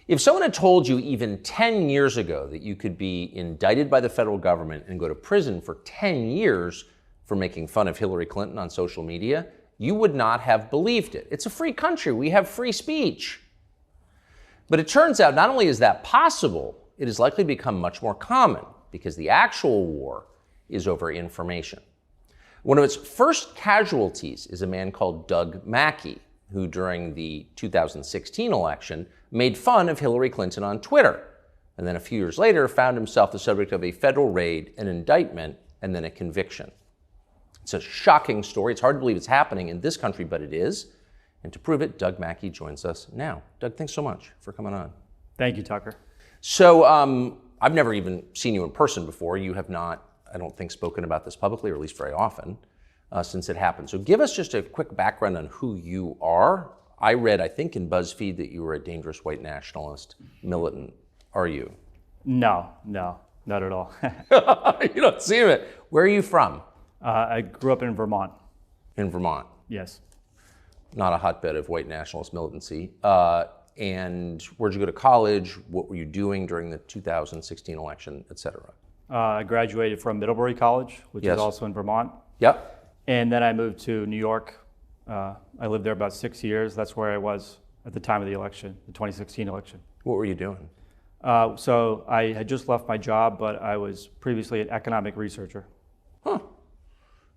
If someone had told you even 10 years ago that you could be indicted by the federal government and go to prison for 10 years for making fun of Hillary Clinton on social media, you would not have believed it. It's a free country. We have free speech. But it turns out not only is that possible, it is likely to become much more common because the actual war is over information. One of its first casualties is a man called Doug Mackey, who during the 2016 election made fun of Hillary Clinton on Twitter, and then a few years later found himself the subject of a federal raid, an indictment, and then a conviction. It's a shocking story. It's hard to believe it's happening in this country, but it is. And to prove it, Doug Mackey joins us now. Doug, thanks so much for coming on. Thank you, Tucker. So I've never even seen you in person before. You have not, I don't think, spoken about this publicly, or at least very often, since it happened. So give us just a quick background on who you are. I read, I think, in BuzzFeed that you were a dangerous white nationalist militant. Are you? No, not at all. You don't seem it. Where are you from? I grew up in Vermont. In Vermont. Yes. Not a hotbed of white nationalist militancy. And where'd you go to college? What were you doing during the 2016 election, et cetera? I graduated from Middlebury College, which Yes. is also in Vermont. Yep. And then I moved to New York. I lived there about 6 years. That's where I was at the time of the election, the 2016 election. What were you doing? So I had just left my job, but I was previously an economic researcher. Huh.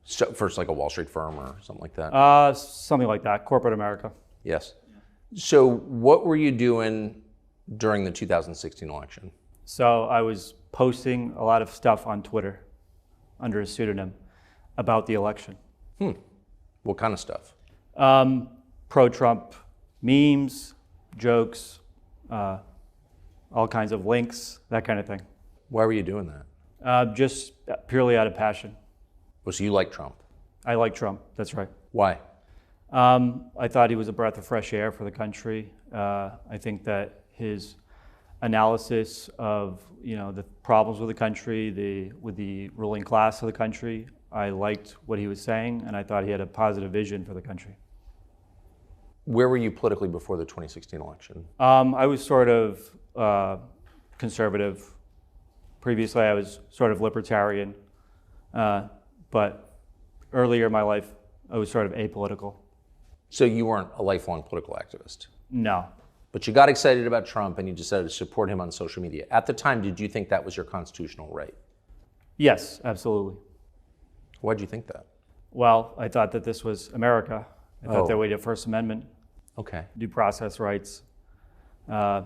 So first, like a Wall Street firm or something like that? Something like that, corporate America. Yes. So what were you doing during the 2016 election? So I was posting a lot of stuff on Twitter under a pseudonym about the election. What kind of stuff? Pro-Trump memes, jokes, all kinds of links, that kind of thing. Why were you doing that? Just purely out of passion. Oh, so you like Trump? I like Trump, that's right. Why? I thought he was a breath of fresh air for the country. I think that his analysis of the problems with the country, with the ruling class of the country, I liked what he was saying, and I thought he had a positive vision for the country. Where were you politically before the 2016 election? I was sort of conservative. Previously, I was sort of libertarian, but earlier in my life, I was sort of apolitical. So you weren't a lifelong political activist? No. But you got excited about Trump and you decided to support him on social media. At the time, did you think that was your constitutional right? Yes, absolutely. Why'd you think that? Well, I thought that this was America. I thought that we had a First Amendment, due process rights, that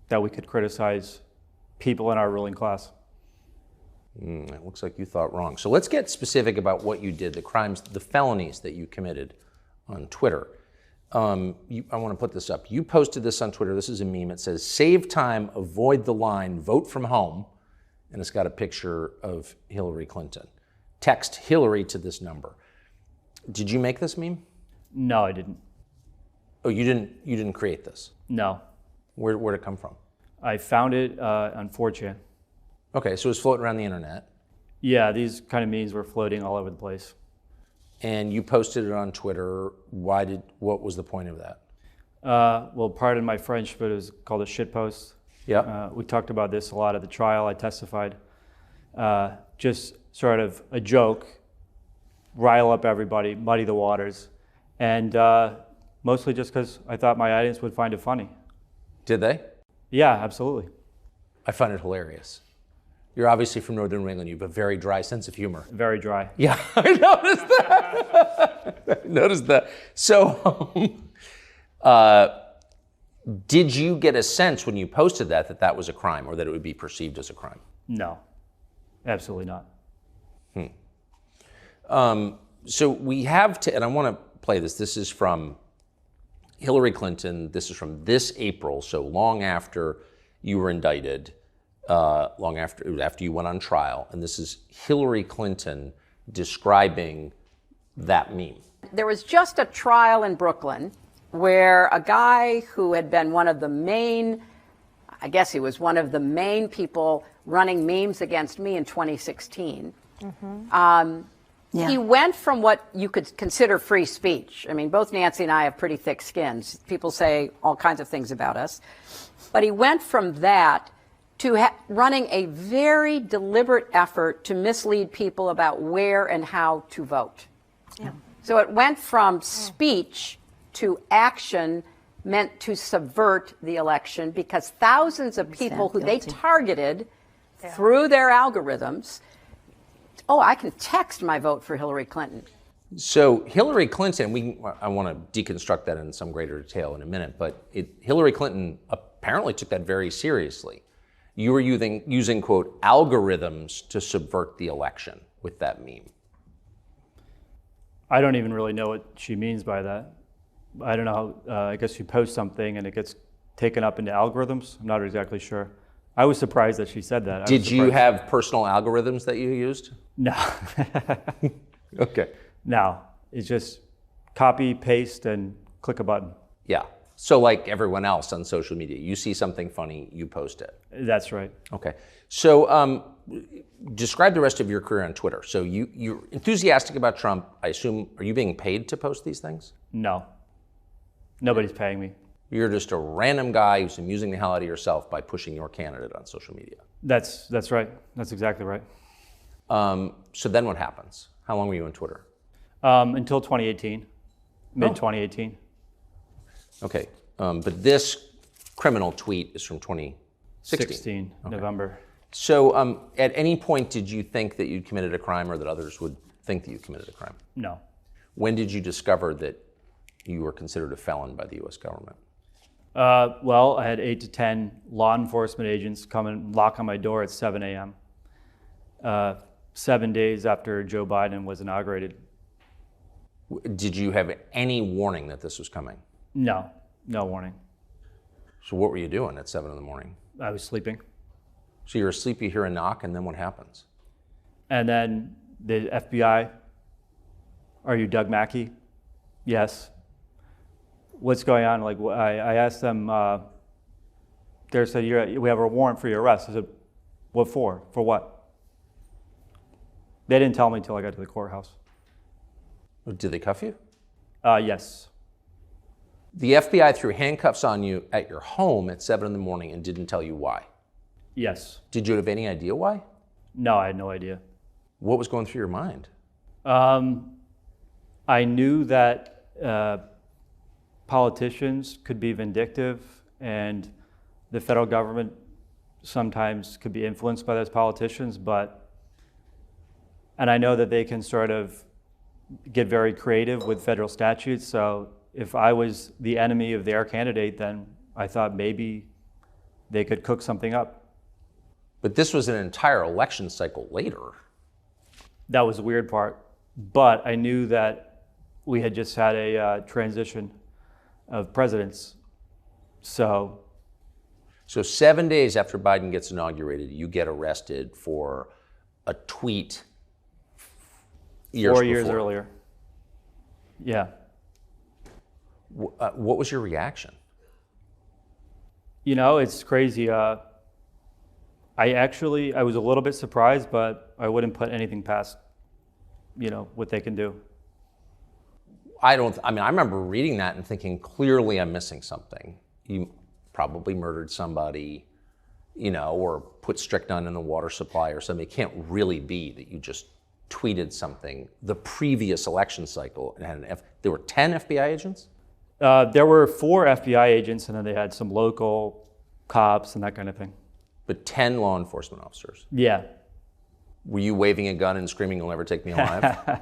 we could criticize people in our ruling class. It looks like you thought wrong. So let's get specific about what you did, the crimes, the felonies that you committed on Twitter. I want to put this up. You posted this on Twitter. This is a meme. It says, "Save time, avoid the line, vote from home." And it's got a picture of Hillary Clinton. Text Hillary to this number. Did you make this meme? No, I didn't. Oh, you didn't create this? No. Where'd it come from? I found it on 4chan. Okay, so it was floating around the internet. Yeah, these kind of memes were floating all over the place. And you posted it on Twitter. What was the point of that? Well, pardon my French, but it was called a shitpost. Yeah. We talked about this a lot at the trial. I testified. Just sort of a joke, rile up everybody, muddy the waters, and mostly just because I thought my audience would find it funny. Did they? Yeah, absolutely. I find it hilarious. You're obviously from Northern New England. You have a very dry sense of humor. Very dry. Yeah, I noticed that. I noticed that. So, did you get a sense when you posted that that was a crime, or that it would be perceived as a crime? No, absolutely not. So we have to, and I want to play this. This is from Hillary Clinton. This is from this April, so long after you were indicted, long after you went on trial. And this is Hillary Clinton describing that meme. There was just a trial in Brooklyn where a guy who had been one of the main, I guess he was one of the main people running memes against me in 2016. He went from what you could consider free speech. I mean, both Nancy and I have pretty thick skins. People say all kinds of things about us. But he went from that to running a very deliberate effort to mislead people about where and how to vote. Yeah. So it went from speech to action meant to subvert the election, because thousands of people who they targeted through their algorithms, I can text my vote for Hillary Clinton. So Hillary Clinton, I want to deconstruct that in some greater detail in a minute, but Hillary Clinton apparently took that very seriously. You were using, quote, algorithms to subvert the election with that meme. I don't even really know what she means by that. I don't know how, I guess you post something and it gets taken up into algorithms. I'm not exactly sure. I was surprised that she said that. Did you have personal algorithms that you used? No. Okay. No, it's just copy, paste, and click a button. Yeah. So like everyone else on social media, you see something funny, you post it. That's right. Okay. So describe the rest of your career on Twitter. So you're enthusiastic about Trump. I assume, are you being paid to post these things? No. Nobody's paying me. You're just a random guy who's amusing the hell out of yourself by pushing your candidate on social media. That's right. That's exactly right. So then what happens? How long were you on Twitter? Until 2018, mid-2018. Okay. But this criminal tweet is from 2016. 16, okay. November. So at any point did you think that you'd committed a crime or that others would think that you committed a crime? No. When did you discover that you were considered a felon by the U.S. government? Well, I had 8 to 10 law enforcement agents come and knock on my door at 7 a.m. 7 days after Joe Biden was inaugurated. Did you have any warning that this was coming? No, no warning. So what were you doing at 7 in the morning? I was sleeping. So you're asleep, you hear a knock, and then what happens? And then the FBI, are you Doug Mackey? Yes. What's going on? Like, I asked them, they said, we have a warrant for your arrest. I said, what for? For what? They didn't tell me until I got to the courthouse. Did they cuff you? Yes. The FBI threw handcuffs on you at your home at 7 in the morning and didn't tell you why? Yes. Did you have any idea why? No, I had no idea. What was going through your mind? I knew that politicians could be vindictive, and the federal government sometimes could be influenced by those politicians, and I know that they can sort of get very creative with federal statutes. So if I was the enemy of their candidate, then I thought maybe they could cook something up. But this was an entire election cycle later. That was the weird part. But I knew that we had just had a transition of presidents. So 7 days after Biden gets inaugurated, you get arrested for a tweet 4 years earlier. Yeah. What was your reaction? You know, it's crazy. I was a little bit surprised, but I wouldn't put anything past, what they can do. I remember reading that and thinking, clearly I'm missing something. You probably murdered somebody, or put strychnine in the water supply or something. It can't really be that you just tweeted something the previous election cycle and had there were 10 FBI agents? There were 4 FBI agents, and then they had some local cops and that kind of thing. But 10 law enforcement officers? Yeah. Were you waving a gun and screaming, "You'll never take me alive"?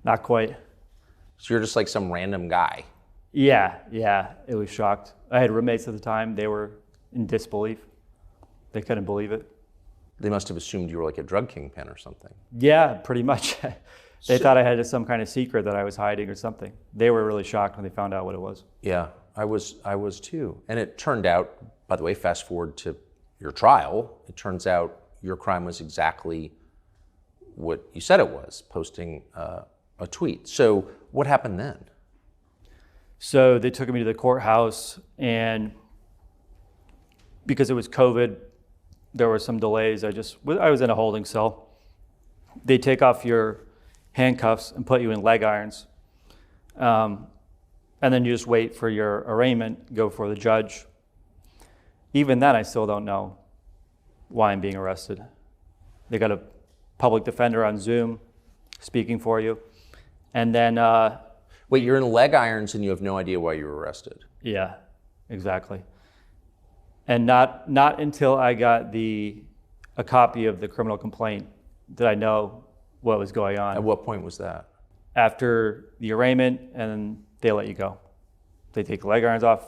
Not quite. So you're just like some random guy? Yeah, it was shocked. I had roommates at the time. They were in disbelief. They couldn't believe it. They must have assumed you were like a drug kingpin or something. Yeah, pretty much. They thought I had some kind of secret that I was hiding or something. They were really shocked when they found out what it was. Yeah, I was too. And it turned out, by the way, fast forward to your trial, it turns out your crime was exactly what you said it was, posting a tweet. So what happened then? So they took me to the courthouse, and because it was COVID, there were some delays. I was in a holding cell. They take off your handcuffs and put you in leg irons. And then you just wait for your arraignment, go for the judge. Even then, I still don't know why I'm being arrested. They got a public defender on Zoom speaking for you. And then... Wait, you're in leg irons and you have no idea why you were arrested? Yeah, exactly. And not until I got a copy of the criminal complaint did I know what was going on. At what point was that? After the arraignment, and they let you go. They take the leg irons off,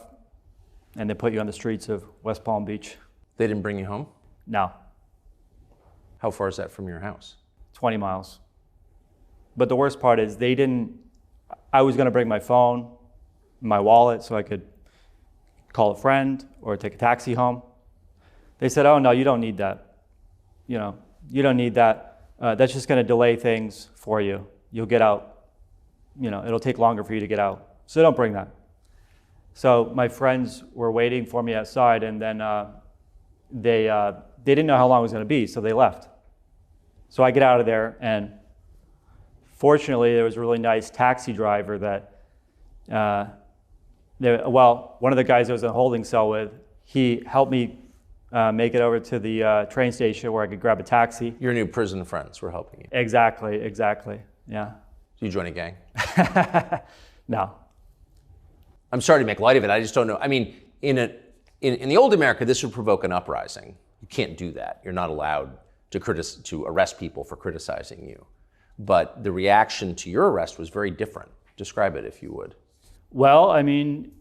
and they put you on the streets of West Palm Beach. They didn't bring you home? No, How far is that from your house? 20 miles. But the worst part is I was gonna bring my phone, my wallet, so I could call a friend or take a taxi home. They said, oh no, you don't need that. You don't need that. That's just gonna delay things for you. You'll get out. It'll take longer for you to get out. So don't bring that. So my friends were waiting for me outside, and then they didn't know how long it was gonna be, so they left. So I get out of there, and fortunately there was a really nice taxi driver that, one of the guys I was in a holding cell with, he helped me make it over to the train station where I could grab a taxi. Your new prison friends were helping you. Exactly, yeah. Did you join a gang? No. I'm sorry to make light of it. I just don't know. I mean, in the old America, this would provoke an uprising. You can't do that. You're not allowed to arrest people for criticizing you. But the reaction to your arrest was very different. Describe it, if you would. Well, I mean,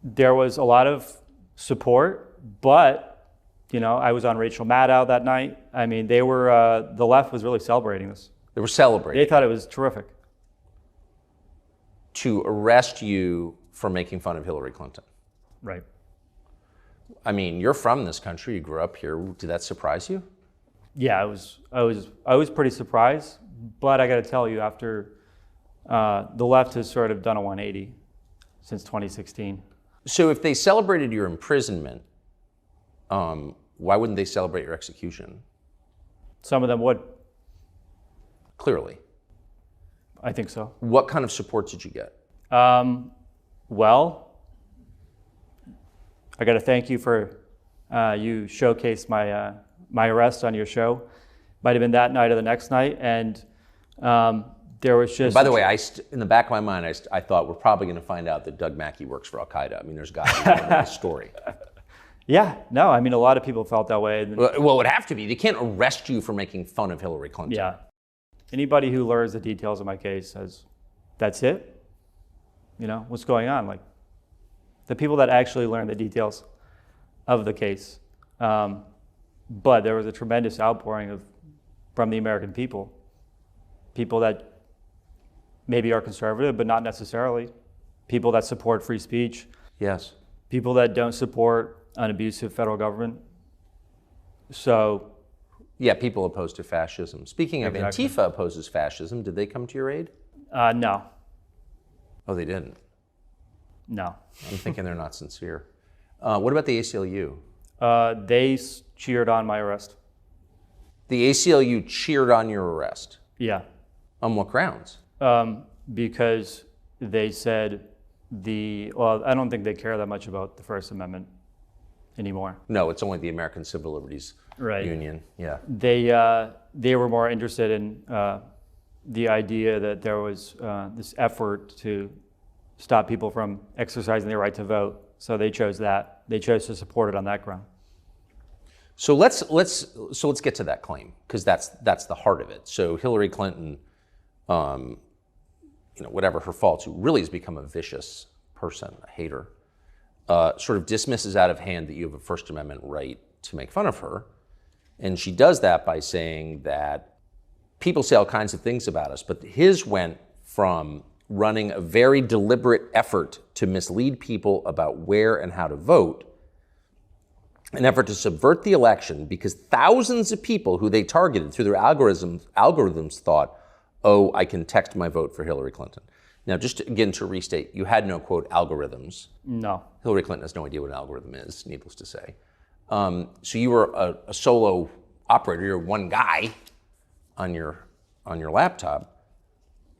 there was a lot of support, but I was on Rachel Maddow that night. I mean, the left was really celebrating this. They were celebrating. They thought it was terrific. To arrest you for making fun of Hillary Clinton. Right. I mean, you're from this country. You grew up here. Did that surprise you? Yeah, I was pretty surprised. But I got to tell you, after the left has sort of done a 180 since 2016. So if they celebrated your imprisonment, why wouldn't they celebrate your execution? Some of them would. Clearly. I think so. What kind of support did you get? Well, I got to thank you for you showcased my arrest on your show. Might have been that night or the next night, and there was just... By the way, in the back of my mind, I thought we're probably going to find out that Doug Mackey works for Al-Qaeda. I mean, there's got to be a story. Yeah, no, I mean, a lot of people felt that way. Well, it would have to be. They can't arrest you for making fun of Hillary Clinton. Yeah. Anybody who learns the details of my case says, that's it? What's going on? Like, the people that actually learn the details of the case. But there was a tremendous outpouring from the American people that maybe are conservative, but not necessarily. People that support free speech. Yes. People that don't support an abusive federal government. So... Yeah, people opposed to fascism. Speaking of, exactly. Antifa opposes fascism. Did they come to your aid? No. Oh, they didn't? No. I'm thinking they're not sincere. What about the ACLU? They cheered on my arrest. The ACLU cheered on your arrest? Yeah. On what grounds? Because they said I don't think they care that much about the First Amendment anymore. No, it's only the American Civil Liberties Union. Yeah. They were more interested in the idea that there was this effort to stop people from exercising their right to vote. So they chose that. They chose to support it on that ground. So let's get to that claim, because that's the heart of it. So Hillary Clinton, whatever her faults, who really has become a vicious person, a hater, sort of dismisses out of hand that you have a First Amendment right to make fun of her. And she does that by saying that people say all kinds of things about us, but his went from running a very deliberate effort to mislead people about where and how to vote, an effort to subvert the election because thousands of people who they targeted through their algorithms thought, oh, I can text my vote for Hillary Clinton. Now, just again to restate, you had no, quote, algorithms. No. Hillary Clinton has no idea what an algorithm is, needless to say. So you were a solo operator. You're one guy on your laptop.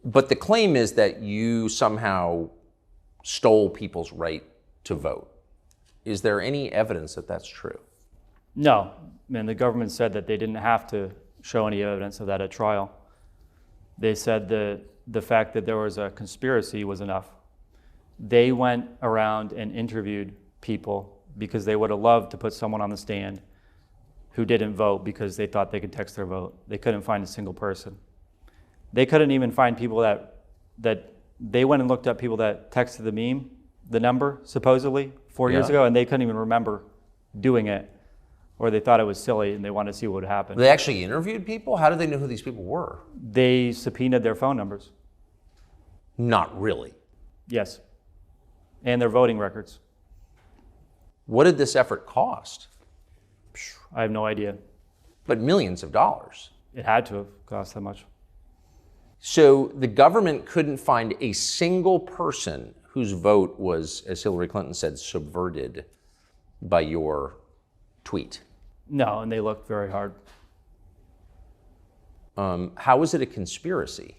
But the claim is that you somehow stole people's right to vote. Is there any evidence that that's true? No, and the government said that they didn't have to show any evidence of that at trial. They said the fact that there was a conspiracy was enough. They went around and interviewed people because they would have loved to put someone on the stand who didn't vote because they thought they could text their vote. They couldn't find a single person. They couldn't even find people that they went and looked up people that texted the meme, the number, supposedly, 4 years ago, and they couldn't even remember doing it, or they thought it was silly and they wanted to see what would happen. They actually interviewed people? How did they know who these people were? They subpoenaed their phone numbers. Not really. Yes. And their voting records. What did this effort cost? I have no idea. But millions of dollars. It had to have cost that much. So the government couldn't find a single person whose vote was, as Hillary Clinton said, subverted by your tweet. No, and they looked very hard. How is it a conspiracy?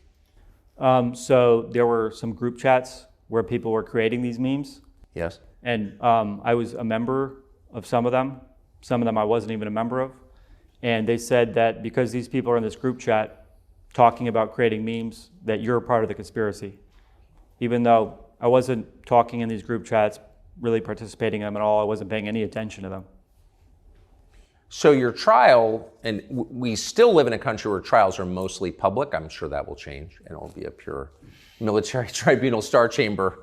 So there were some group chats where people were creating these memes. Yes. And I was a member of some of them. Some of them I wasn't even a member of. And they said that because these people are in this group chat talking about creating memes, that you're a part of the conspiracy. Even though I wasn't talking in these group chats, really participating in them at all, I wasn't paying any attention to them. So your trial, and we still live in a country where trials are mostly public. I'm sure that will change, and it will be a pure military tribunal, Star Chamber,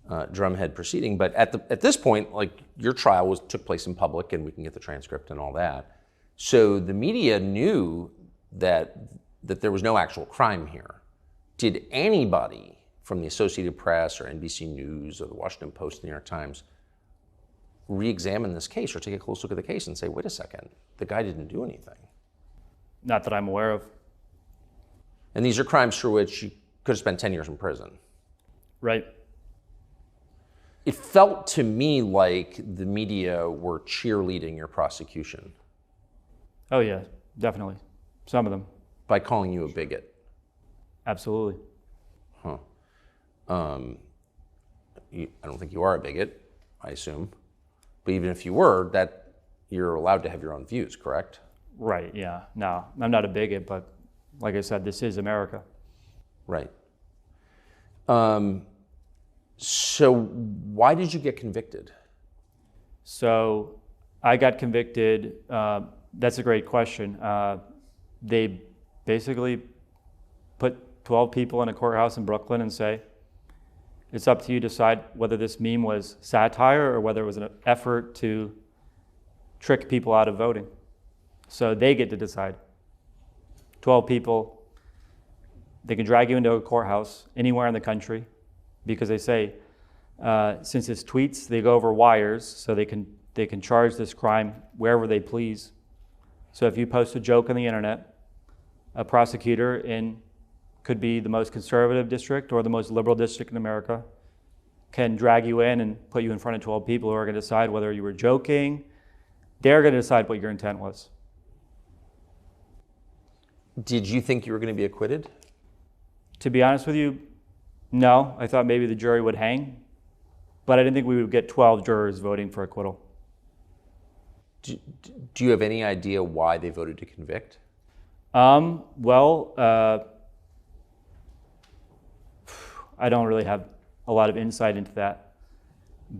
drumhead proceeding. But at this point, like, your trial took place in public, and we can get the transcript and all that. So the media knew that there was no actual crime here. Did anybody from the Associated Press or NBC News or the Washington Post, the New York Times, re-examine this case or take a close look at the case and say, wait a second, the guy didn't do anything? Not that I'm aware of. And these are crimes for which you could have spent 10 years in prison. Right. It felt to me like the media were cheerleading your prosecution. Oh yeah, definitely. Some of them. By calling you a bigot. Absolutely. Huh. I don't think you are a bigot, I assume. But even if you were, that you're allowed to have your own views, correct? Right, yeah. No, I'm not a bigot, but like I said, this is America. Right. So why did you get convicted? So I got convicted. That's a great question. They basically put 12 people in a courthouse in Brooklyn and say, it's up to you to decide whether this meme was satire or whether it was an effort to trick people out of voting. So they get to decide. 12 people, they can drag you into a courthouse anywhere in the country because they say, since it's tweets, they go over wires, so they can charge this crime wherever they please. So if you post a joke on the internet, a prosecutor could be the most conservative district or the most liberal district in America can drag you in and put you in front of 12 people who are going to decide whether you were joking. They're going to decide what your intent was. Did you think you were going to be acquitted? To be honest with you, no. I thought maybe the jury would hang, but I didn't think we would get 12 jurors voting for acquittal. Do you have any idea why they voted to convict? I don't really have a lot of insight into that.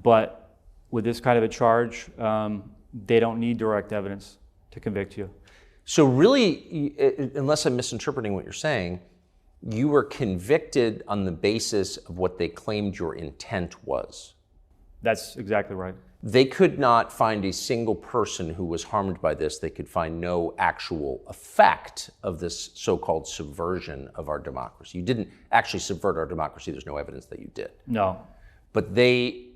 But with this kind of a charge, they don't need direct evidence to convict you. So really, unless I'm misinterpreting what you're saying, you were convicted on the basis of what they claimed your intent was. That's exactly right. They could not find a single person who was harmed by this. They could find no actual effect of this so-called subversion of our democracy. You didn't actually subvert our democracy. There's no evidence that you did. No. But they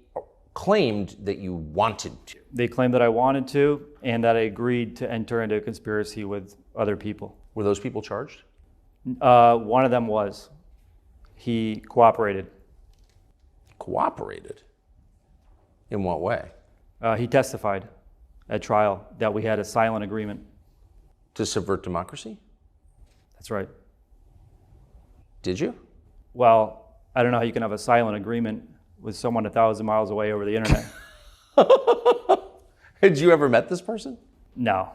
claimed that you wanted to. They claimed that I wanted to and that I agreed to enter into a conspiracy with other people. Were those people charged? One of them was. He cooperated. Cooperated? In what way? He testified at trial that we had a silent agreement. To subvert democracy? That's right. Did you? Well, I don't know how you can have a silent agreement with someone 1,000 miles away over the internet. Had you ever met this person? No,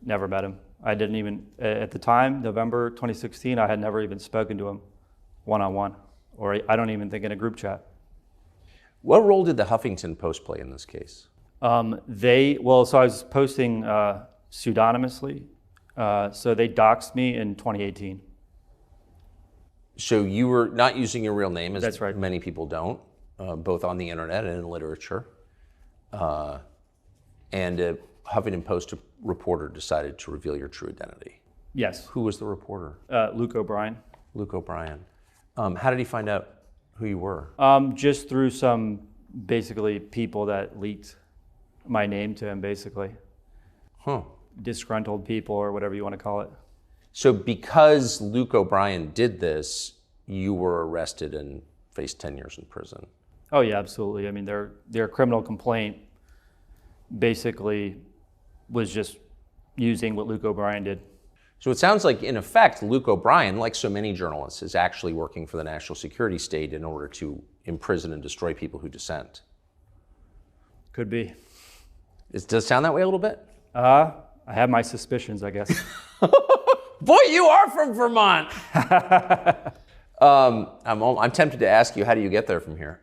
never met him. I didn't even, at the time, November 2016, I had never even spoken to him one-on-one, or I don't even think in a group chat. What role did the Huffington Post play in this case? So I was posting pseudonymously, so they doxed me in 2018. So you were not using your real name, as That's right. many people don't, both on the internet and in literature. And a Huffington Post reporter decided to reveal your true identity. Yes. Who was the reporter? Luke O'Brien. Luke O'Brien. How did he find out who you were? Just through some, basically, people that leaked my name to him, basically. Huh. Disgruntled people, or whatever you want to call it. So because Luke O'Brien did this, you were arrested and faced 10 years in prison. Oh yeah, absolutely. I mean, their criminal complaint basically was just using what Luke O'Brien did. So it sounds like, in effect, Luke O'Brien, like so many journalists, is actually working for the national security state in order to imprison and destroy people who dissent. Could be. Does it sound that way a little bit? I have my suspicions, I guess. Boy, you are from Vermont. I'm tempted to ask you, how do you get there from here?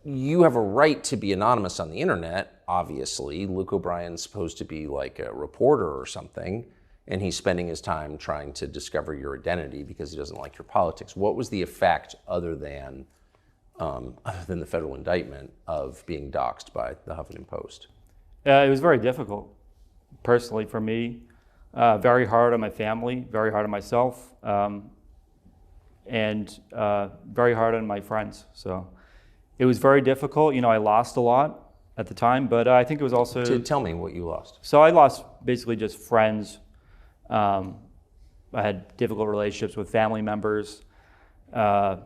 You have a right to be anonymous on the internet, obviously. Luke O'Brien's supposed to be like a reporter or something, and he's spending his time trying to discover your identity because he doesn't like your politics. What was the effect, other than the federal indictment, of being doxxed by the Huffington Post? It was very difficult, personally, for me. Very hard on my family, very hard on myself, and very hard on my friends. So it was very difficult. You know, I lost a lot at the time, but I think it was also... Tell me what you lost. So I lost basically just friends. I had difficult relationships with family members, and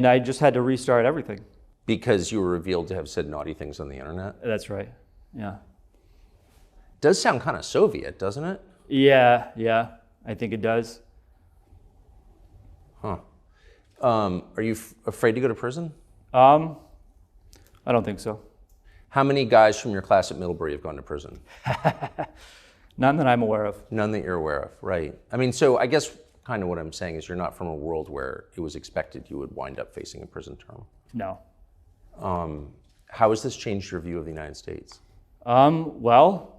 I just had to restart everything. Because you were revealed to have said naughty things on the internet? That's right, yeah. Does sound kind of Soviet, doesn't it? Yeah, I think it does. Huh. Are you afraid to go to prison? I don't think so. How many guys from your class at Middlebury have gone to prison? None that I'm aware of. None that you're aware of, right. I mean, so I guess kind of what I'm saying is you're not from a world where it was expected you would wind up facing a prison term. No. How has this changed your view of the United States? Well,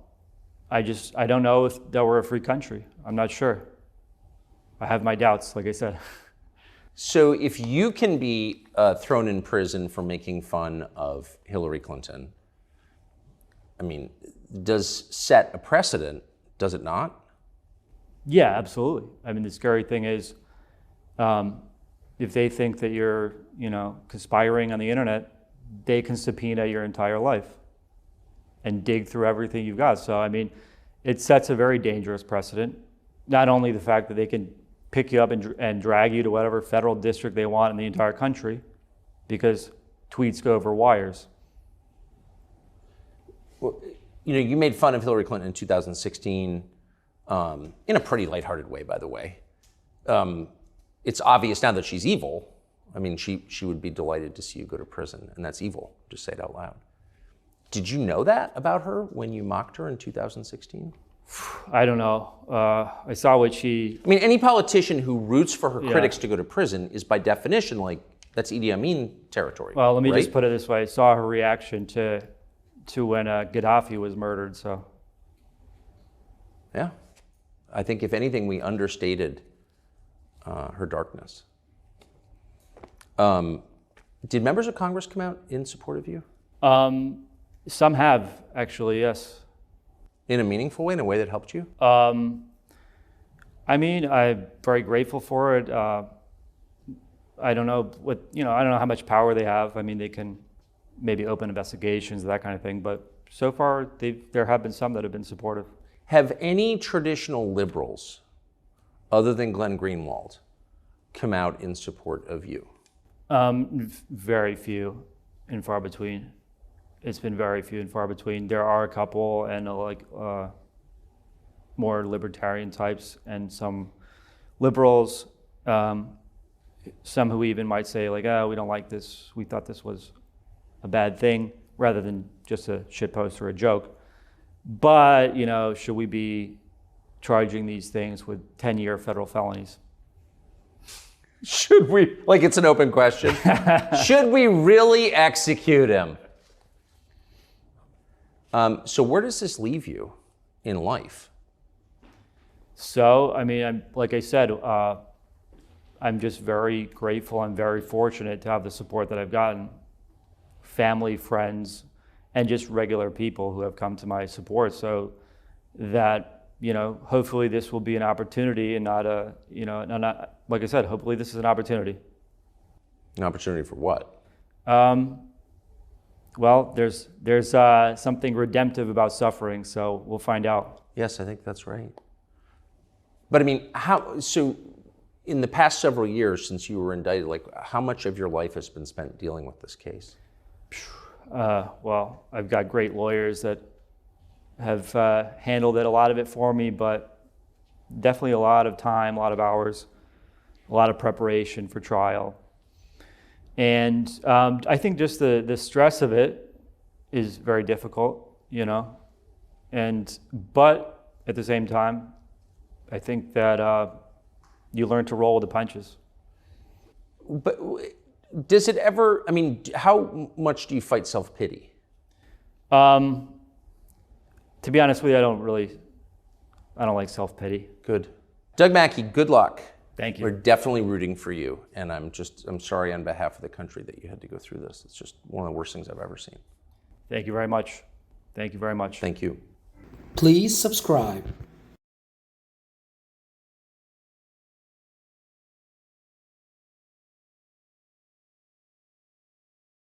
I don't know if that we're a free country. I'm not sure. I have my doubts, like I said. So if you can be thrown in prison for making fun of Hillary Clinton, I mean, does set a precedent, does it not? Yeah, absolutely. I mean, the scary thing is, if they think that you're, conspiring on the internet, they can subpoena your entire life and dig through everything you've got. So, I mean, it sets a very dangerous precedent. Not only the fact that they can pick you up and drag you to whatever federal district they want in the entire country, because tweets go over wires. Well, you made fun of Hillary Clinton in 2016 in a pretty lighthearted way, by the way. It's obvious now that she's evil. I mean, she would be delighted to see you go to prison, and that's evil. Just say it out loud. Did you know that about her when you mocked her in 2016? I don't know. I saw what she... I mean, any politician who roots for her critics to go to prison is by definition that's Idi Amin territory. Well, let me right? just put it this way. I saw her reaction to when Gaddafi was murdered, so... Yeah. I think, if anything, we understated her darkness. Did members of Congress come out in support of you? Some have, actually, yes. In a meaningful way, in a way that helped you? I mean, I'm very grateful for it. I don't know I don't know how much power they have. I mean, they can maybe open investigations, that kind of thing. But so far, there have been some that have been supportive. Have any traditional liberals, other than Glenn Greenwald, come out in support of you? Very few and far between. It's been very few and far between. There are a couple, and more libertarian types, and some liberals some who even might say like, oh, we don't like this, we thought this was a bad thing, rather than just a shitpost or a joke. But, you know, should we be charging these things with 10-year federal felonies? Should we, like it's an open question, should we really execute him? So where does this leave you in life? So, I mean, like I said, I'm just very grateful. I'm very fortunate to have the support that I've gotten. Family, friends, and just regular people who have come to my support, so that, you know, hopefully this will be an opportunity and not a, you know, not like I said, hopefully this is an opportunity. An opportunity for what? Well, there's something redemptive about suffering, so we'll find out. Yes, I think that's right. But I mean, so in the past several years since you were indicted, like how much of your life has been spent dealing with this case? Well, I've got great lawyers that have handled it, a lot of it for me, but definitely a lot of time, a lot of hours, a lot of preparation for trial. And I think just the stress of it is very difficult, you know. But at the same time, I think that you learn to roll with the punches. But does it ever, I mean, how much do you fight self-pity? To be honest with you, I don't like self-pity. Good. Doug Mackey, good luck. Thank you. We're definitely rooting for you. And I'm sorry on behalf of the country that you had to go through this. It's just one of the worst things I've ever seen. Thank you very much. Thank you very much. Thank you. Please subscribe